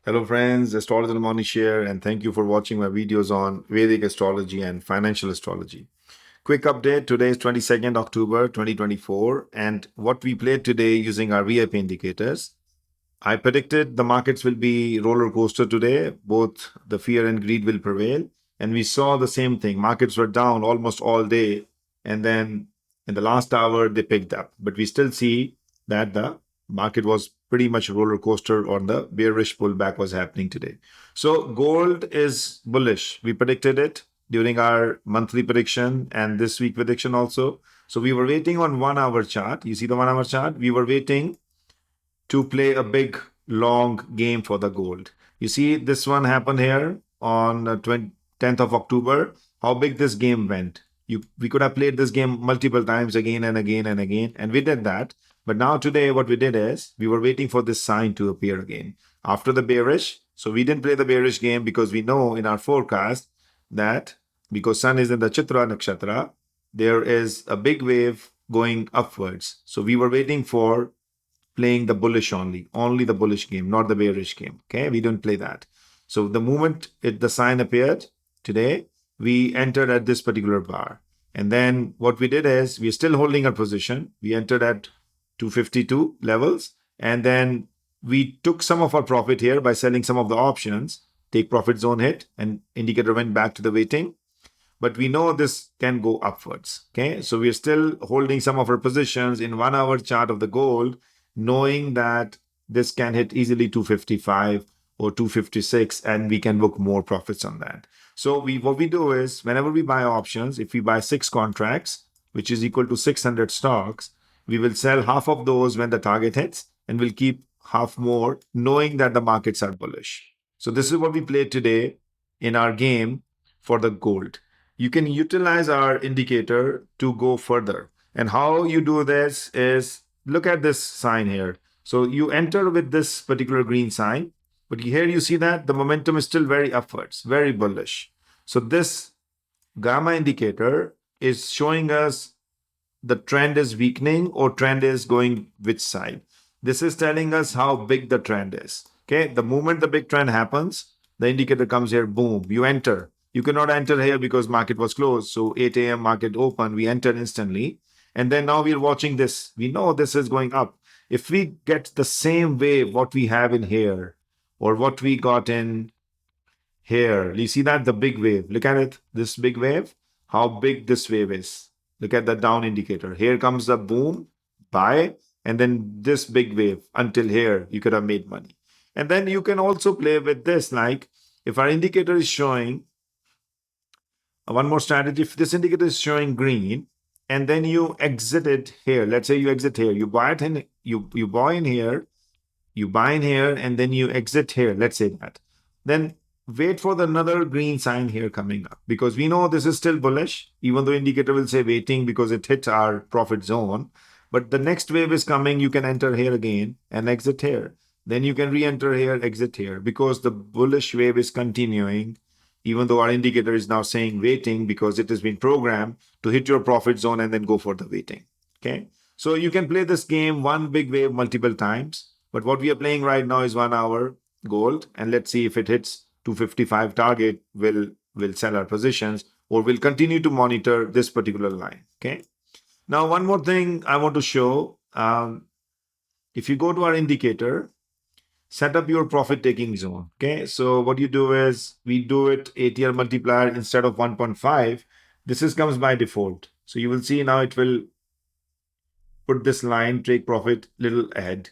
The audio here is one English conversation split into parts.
Hello friends, Astrologer Mohnish here, and thank you for watching my videos on Vedic astrology and financial astrology. Quick update, today is 22nd October 2024, and what we played today using our VIP indicators. I predicted the markets will be roller coaster today, both the fear and greed will prevail, and we saw the same thing. Markets were down almost all day, and then in the last hour they picked up. But we still see that the market was pretty much roller coaster, or the bearish pullback was happening today. So gold is bullish. We predicted it during our monthly prediction and this week prediction also. So we were waiting on 1 hour chart. You see the 1 hour chart? We were waiting to play a big long game for the gold. You see this one happened here on 10th of October. How big this game went. We could have played this game multiple times again and again and again, and we did that. But now today what we did is we were waiting for this sign to appear again after the bearish. So we didn't play the bearish game because we know in our forecast that because sun is in the Chitra nakshatra, there is a big wave going upwards. So we were waiting for playing the bullish only the bullish game, not the bearish game. Okay, we don't play that. So the moment the sign appeared today, we entered at this particular bar. And then what we did is we're still holding our position. We entered at 252 levels, and then we took some of our profit here by selling some of the options, take profit zone hit, and indicator went back to the waiting. But we know this can go upwards. Okay, so we're still holding some of our positions in 1 hour chart of the gold, knowing that this can hit easily 255 or 256, and we can book more profits on that. So what we do is whenever we buy options, if we buy 6 contracts, which is equal to 600 stocks, we will sell half of those when the target hits, and we'll keep half more, knowing that the markets are bullish. So this is what we played today in our game for the gold. You can utilize our indicator to go further. And how you do this is look at this sign here. So you enter with this particular green sign, but here you see that the momentum is still very upwards, very bullish. So this gamma indicator is showing us the trend is weakening or trend is going which side. This is telling us how big the trend is. Okay, the moment the big trend happens, the indicator comes here, boom, you enter. You cannot enter here because market was closed. So 8 a.m. market open, we entered instantly. And then now we're watching this. We know this is going up. If we get the same wave, what we have in here, or what we got in here, you see that the big wave. Look at it, this big wave, how big this wave is. Look at the down indicator. Here comes the boom, buy, and then this big wave until here, you could have made money. And then you can also play with this, like if our indicator is showing, one more strategy, if this indicator is showing green, and then you exit it here. Let's say you exit here. You buy it in, you buy in here, you buy in here, and then you exit here. Let's say that. Then wait for the another green sign here coming up, because we know this is still bullish, even though indicator will say waiting because it hit our profit zone. But the next wave is coming. You can enter here again and exit here. Then you can re-enter here, exit here, because the bullish wave is continuing, even though our indicator is now saying waiting because it has been programmed to hit your profit zone and then go for the waiting. Okay, so you can play this game one big wave multiple times, but what we are playing right now is 1 hour gold, and let's see if it hits 255 target, we'll sell our positions, or we'll continue to monitor this particular line. Okay, now one more thing I want to show. If you go to our indicator, set up your profit taking zone. Okay, so what you do is we do it ATR multiplier instead of 1.5. This is comes by default. So you will see now it will put this line take profit little ahead,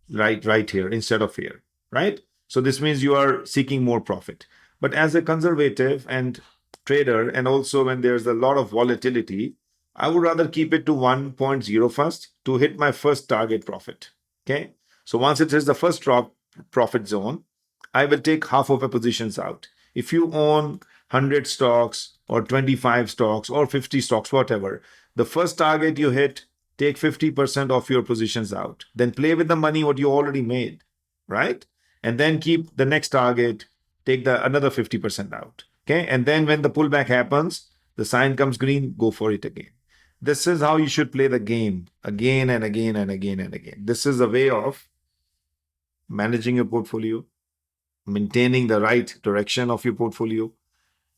right here instead of here, right? So this means you are seeking more profit. But as a conservative and trader, and also when there's a lot of volatility, I would rather keep it to 1.0 first to hit my first target profit. Okay, so once it is the first profit zone, I will take half of the positions out. If you own 100 stocks or 25 stocks or 50 stocks, whatever, the first target you hit, take 50% of your positions out. Then play with the money what you already made, right? And then keep the next target, take the another 50% out. Okay, and then when the pullback happens, the sign comes green, go for it again. This is how you should play the game again and again and again and again. This is a way of managing your portfolio, maintaining the right direction of your portfolio,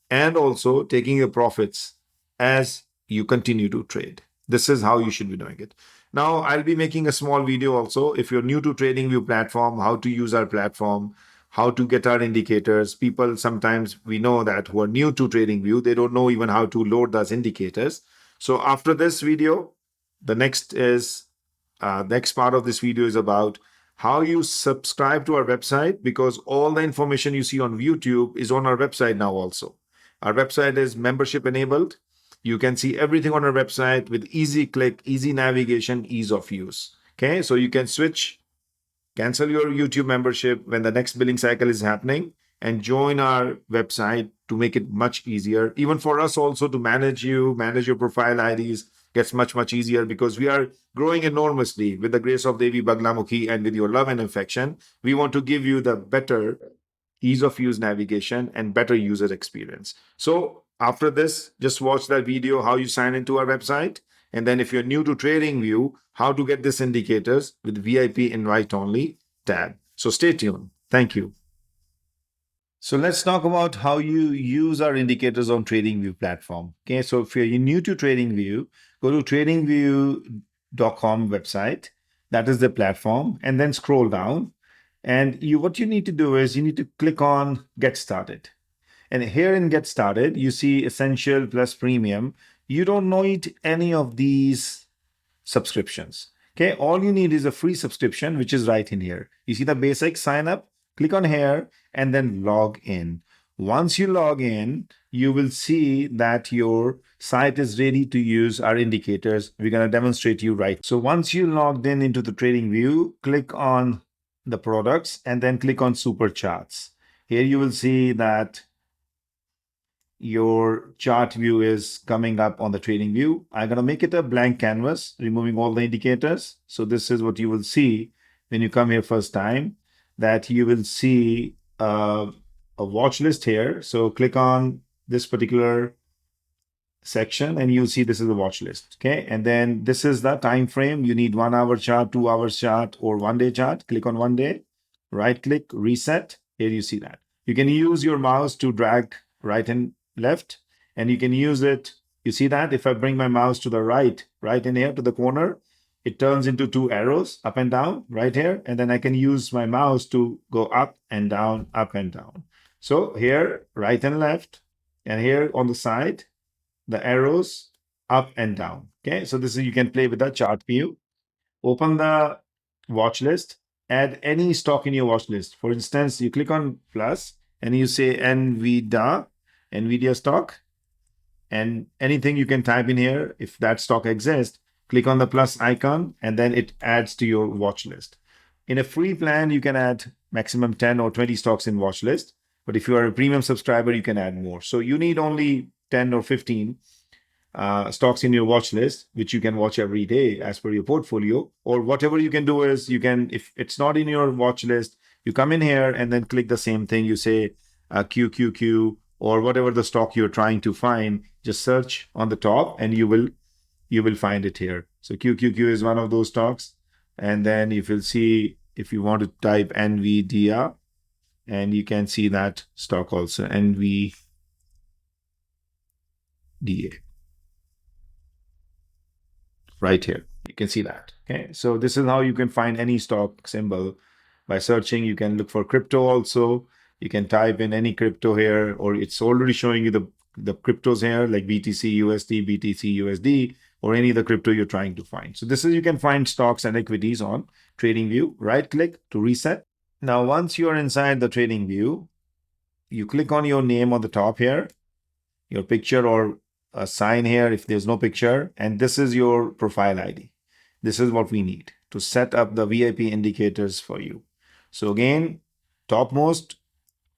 and also taking your profits as you continue to trade. This is how you should be doing it. Now, I'll be making a small video also. If you're new to TradingView platform, how to use our platform, how to get our indicators. People sometimes we know that who are new to TradingView, they don't know even how to load those indicators. So after this video, the next part of this video is about how you subscribe to our website, because all the information you see on YouTube is on our website now also. Our website is membership enabled. You can see everything on our website with easy click, easy navigation, ease of use. Okay, so you can switch, cancel your YouTube membership when the next billing cycle is happening, and join our website to make it much easier. Even for us also to manage your profile IDs gets much easier, because we are growing enormously with the grace of Devi Baglamukhi and with your love and affection. We want to give you the better ease of use navigation and better user experience. So after this, just watch that video, how you sign into our website. And then if you're new to TradingView, how to get this indicators with VIP invite only tab. So stay tuned. Thank you. So let's talk about how you use our indicators on TradingView platform. Okay, so if you're new to TradingView, go to tradingview.com website. That is the platform, and then scroll down. And what you need to do is you need to click on Get Started. And here in Get Started, you see Essential plus Premium. You don't need any of these subscriptions. Okay, all you need is a free subscription, which is right in here. You see the basic sign up, click on here and then log in. Once you log in, you will see that your site is ready to use our indicators. We're going to demonstrate you right. So once you logged in into the trading view, click on the products and then click on super charts. Here you will see that your chart view is coming up on the trading view. I'm going to make it a blank canvas, removing all the indicators. So this is what you will see when you come here first time, that you will see a watch list here. So click on this particular section and you'll see this is a watch list. Okay. And then this is the time frame. You need 1 hour chart, 2 hours chart, or 1 day chart. Click on 1 day, right click, reset. Here you see that. You can use your mouse to drag right and left, and you can use it. You see that if I bring my mouse to the right in here to the corner, it turns into 2 arrows up and down right here. And then I can use my mouse to go up and down, up and down. So here, right and left, and here on the side, the arrows up and down. Okay, so this is, you can play with the chart view. Open the watch list, add any stock in your watch list. For instance, you click on plus and you say Nvidia stock, and anything you can type in here. If that stock exists, click on the plus icon and then it adds to your watch list. In a free plan, you can add maximum 10 or 20 stocks in watch list. But if you are a premium subscriber, you can add more. So you need only 10 or 15 stocks in your watch list, which you can watch every day as per your portfolio. Or whatever you can do is, you can, if it's not in your watch list, you come in here and then click the same thing. You say QQQ or whatever the stock you're trying to find, just search on the top and you will find it here. So QQQ is one of those stocks. And then if you'll see, if you want to type NVIDIA, and you can see that stock also, NVDA. Right here, you can see that. Okay, so this is how you can find any stock symbol by searching. You can look for crypto also. You can type in any crypto here, or it's already showing you the cryptos here, like BTC USD, BTC USD, or any of the crypto you're trying to find. So this is, you can find stocks and equities on TradingView. Right click to reset. Now, once you're inside the TradingView, you click on your name on the top here, your picture or a sign here if there's no picture, and this is your profile ID. This is what we need to set up the VIP indicators for you. So again, topmost,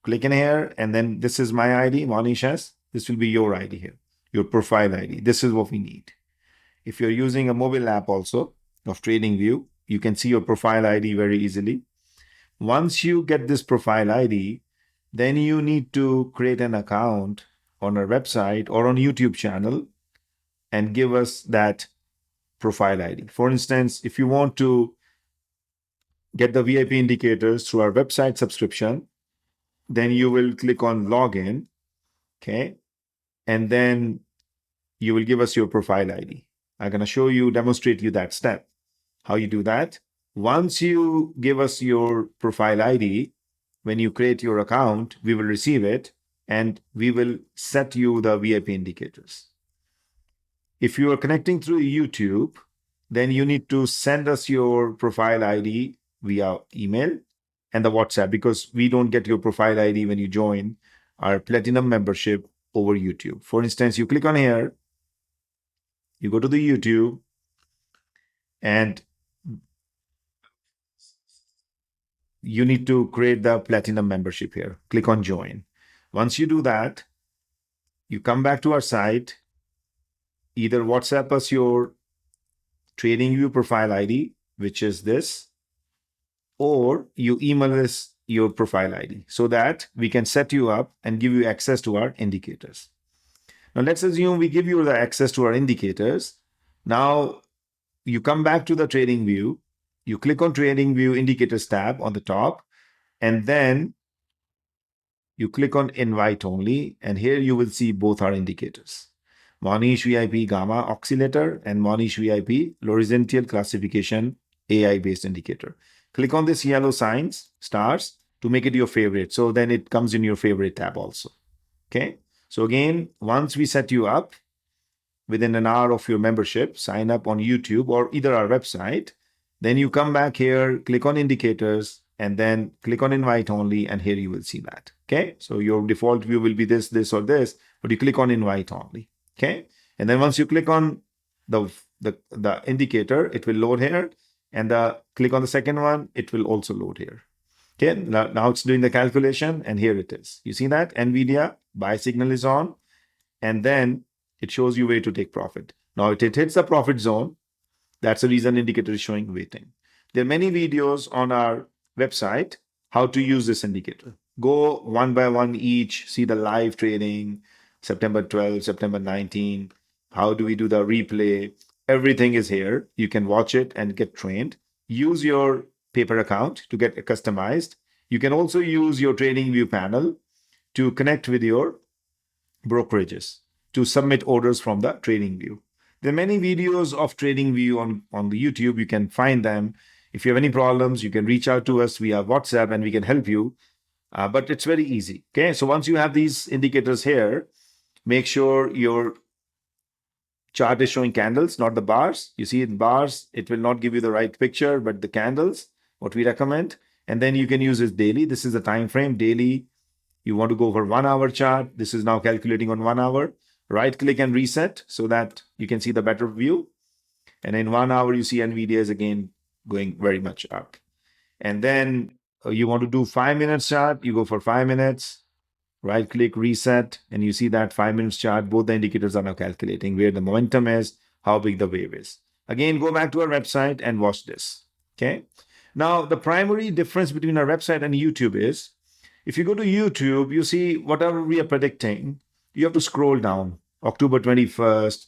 click in here, and then this is my ID, Mohnish S. This will be your ID here, your profile ID. This is what we need. If you're using a mobile app also of TradingView, you can see your profile ID very easily. Once you get this profile ID, then you need to create an account on our website or on YouTube channel and give us that profile ID. For instance, if you want to get the VIP indicators through our website subscription, then you will click on login. Okay. And then you will give us your profile ID. I'm going to demonstrate you that step, how you do that. Once you give us your profile ID, when you create your account, we will receive it and we will set you the VIP indicators. If you are connecting through YouTube, then you need to send us your profile ID via email and the WhatsApp, because we don't get your profile ID when you join our platinum membership over YouTube. For instance, you click on here, you go to the YouTube, and you need to create the platinum membership here. Click on join. Once you do that, you come back to our site, either WhatsApp us your TradingView profile ID, which is this, or you email us your profile ID so that we can set you up and give you access to our indicators. Now, let's assume we give you the access to our indicators. Now, you come back to the TradingView, you click on TradingView Indicators tab on the top, and then you click on Invite Only, and here you will see both our indicators. Mohnish VIP Gamma Oscillator and Mohnish VIP Horizontal Classification AI-based indicator. Click on this yellow signs, stars, to make it your favorite. So then it comes in your favorite tab also. Okay. So again, once we set you up, within an hour of your membership, sign up on YouTube or either our website, then you come back here, click on indicators, and then click on invite only, and here you will see that. Okay. So your default view will be this, this, or this, but you click on invite only. Okay. And then once you click on the indicator, it will load here, and click on the second one, it will also load here. Okay. Now it's doing the calculation, and here it is. You see that NVIDIA buy signal is on, and then it shows you where to take profit. Now it hits the profit zone. That's the reason indicator is showing waiting. There are many videos on our website how to use this indicator. Go one by one each, see the live trading, September 12, September 19. How do we do the replay? Everything is here. You can watch it and get trained. Use your paper account to get customized. You can also use your TradingView panel to connect with your brokerages to submit orders from the TradingView. There are many videos of TradingView on the YouTube. You can find them. If you have any problems, you can reach out to us via WhatsApp and we can help you. But it's very easy. Okay. So once you have these indicators here, make sure your chart is showing candles, not the bars. You see in bars, it will not give you the right picture, but the candles, what we recommend. And then you can use this daily. This is the time frame daily. You want to go for 1 hour chart. This is now calculating on 1 hour. Right click and reset so that you can see the better view. And in 1 hour, you see NVIDIA is again going very much up. And then you want to do 5 minutes chart. You go for 5 minutes. Right click, reset, and you see that 5 minutes chart. Both the indicators are now calculating where the momentum is, how big the wave is. Again, go back to our website and watch this. Okay. Now, the primary difference between our website and YouTube is, if you go to YouTube, you see whatever we are predicting, you have to scroll down. October 21st,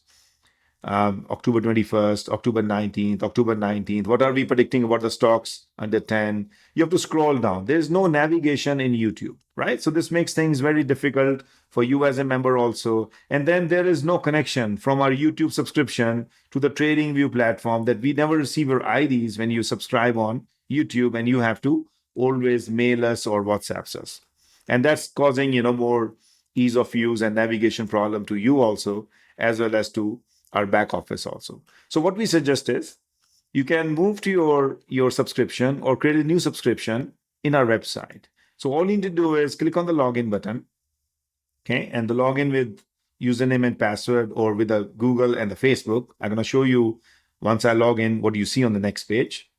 October 19th, October 19th. What are we predicting about the stocks under 10? You have to scroll down. There's no navigation in YouTube, right? So this makes things very difficult for you as a member also. And then there is no connection from our YouTube subscription to the TradingView platform, that we never receive your IDs when you subscribe on YouTube, and you have to always mail us or WhatsApp us. And that's causing, more ease of use and navigation problem to you also, as well as to our back office also. So what we suggest is, you can move to your subscription or create a new subscription in our website. So all you need to do is click on the login button, okay, and the login with username and password, or with the Google and the Facebook. I'm going to show you once I log in what you see on the next page.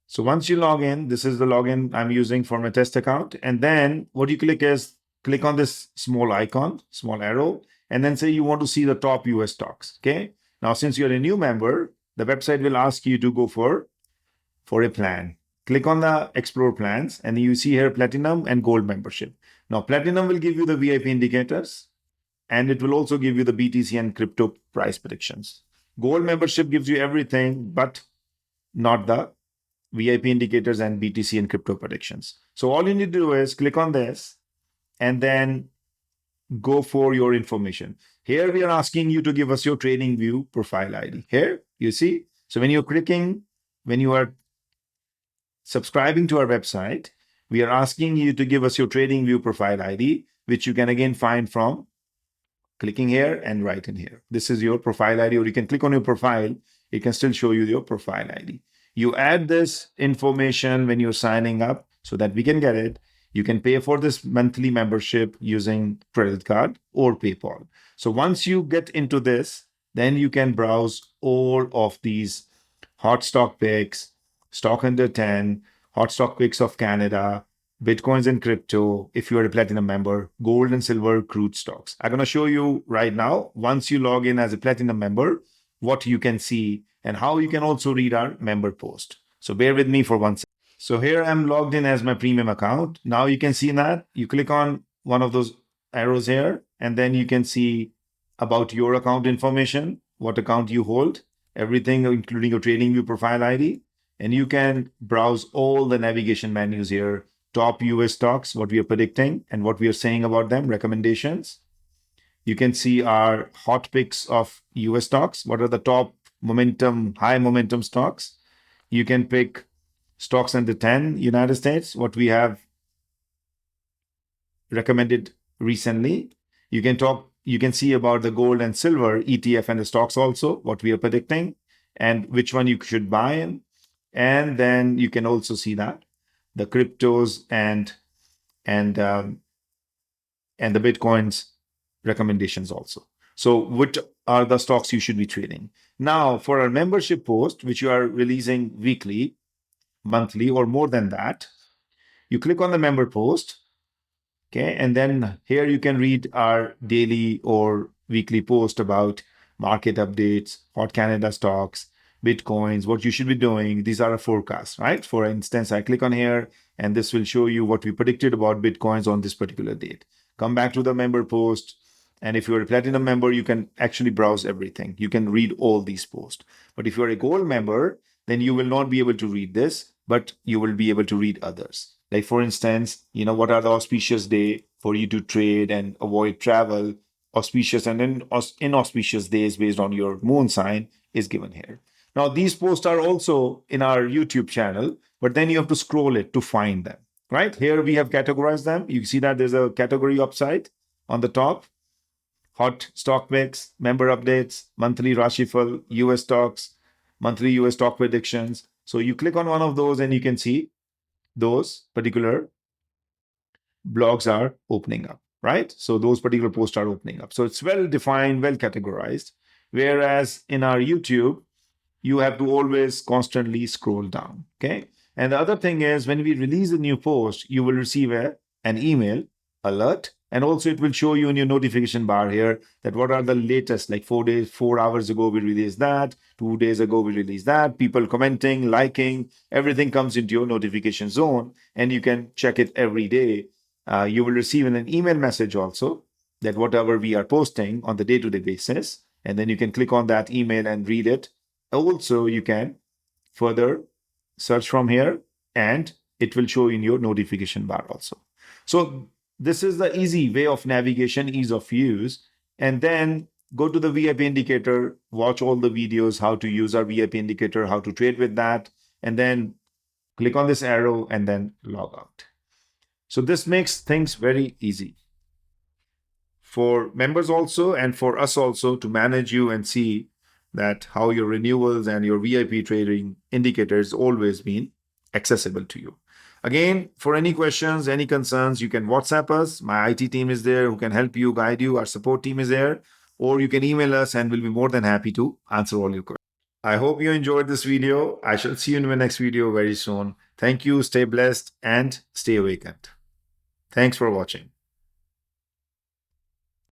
So once you log in, this is the login I'm using for my test account. And then what you click is, click on this small icon, small arrow, and then say you want to see the top US stocks. Okay. Now, since you're a new member, the website will ask you to go for a plan. Click on the explore plans, and you see here platinum and gold membership. Now, platinum will give you the VIP indicators, and it will also give you the BTC and crypto price predictions. Gold membership gives you everything, but not the VIP indicators and BTC and crypto predictions. So all you need to do is click on this, and then go for your information. Here we are asking you to give us your trading view profile ID. Here, you see. So when you're clicking, when you are subscribing to our website, we are asking you to give us your trading view profile ID, which you can again find from clicking here and right in here. This is your profile ID, or you can click on your profile. It can still show you your profile ID. You add this information when you're signing up so that we can get it. You can pay for this monthly membership using credit card or PayPal. So once you get into this, then you can browse all of these hot stock picks, stock under 10, hot stock picks of Canada, Bitcoins and crypto, if you are a platinum member, gold and silver, crude stocks. I'm going to show you right now, once you log in as a platinum member, what you can see and how you can also read our member post. So bear with me for 1 second. So here I'm logged in as my premium account. Now you can see that you click on one of those arrows here, and then you can see about your account information, what account you hold, everything, including your trading view profile ID. And you can browse all the navigation menus here, top US stocks, what we are predicting and what we are saying about them, recommendations. You can see our hot picks of US stocks. What are the top momentum, high momentum stocks? You can pick stocks under 10 United States, what we have recommended recently. You can see about the gold and silver ETF and the stocks also, what we are predicting and which one you should buy in. And then you can also see that the cryptos and the Bitcoins recommendations also. So which are the stocks you should be trading? Now, for our membership post, which you are releasing weekly, monthly, or more than that, you click on the member post. Okay, and then here you can read our daily or weekly post about market updates, hot Canada stocks, Bitcoins, what you should be doing. These are a forecast, right? For instance, I click on here and this will show you what we predicted about Bitcoins on this particular date. Come back to the member post. And if you're a platinum member, you can actually browse everything. You can read all these posts. But if you're a gold member, then you will not be able to read this, but you will be able to read others. Like for instance, what are the auspicious day for you to trade and avoid travel? Auspicious and inauspicious days based on your moon sign is given here. Now, these posts are also in our YouTube channel, but then you have to scroll it to find them, right? Here we have categorized them. You see that there's a category upside on the top. Hot stock picks, member updates, monthly Rashifal, US stocks, monthly US stock predictions. So you click on one of those and you can see those particular blogs are opening up, right? So those particular posts are opening up. So it's well defined, well categorized. Whereas in our YouTube, you have to always constantly scroll down, okay? And the other thing is when we release a new post, you will receive an email alert. And also it will show you in your notification bar here that what are the latest, like 4 hours ago, we released that. 2 days ago, we released that. People commenting, liking, everything comes into your notification zone and you can check it every day. You will receive an email message also that whatever we are posting on the day-to-day basis, and then you can click on that email and read it. Also, you can further search from here and it will show in your notification bar also. So this is the easy way of navigation, ease of use. And then go to the VIP indicator, watch all the videos, how to use our VIP indicator, how to trade with that, and then click on this arrow and then log out. So this makes things very easy for members also and for us also to manage you and see that how your renewals and your VIP trading indicators always been accessible to you. Again, for any questions, any concerns, you can WhatsApp us. My IT team is there who can help you, guide you. Our support team is there. Or you can email us and we'll be more than happy to answer all your questions. I hope you enjoyed this video. I shall see you in my next video very soon. Thank you. Stay blessed and stay awakened. Thanks for watching.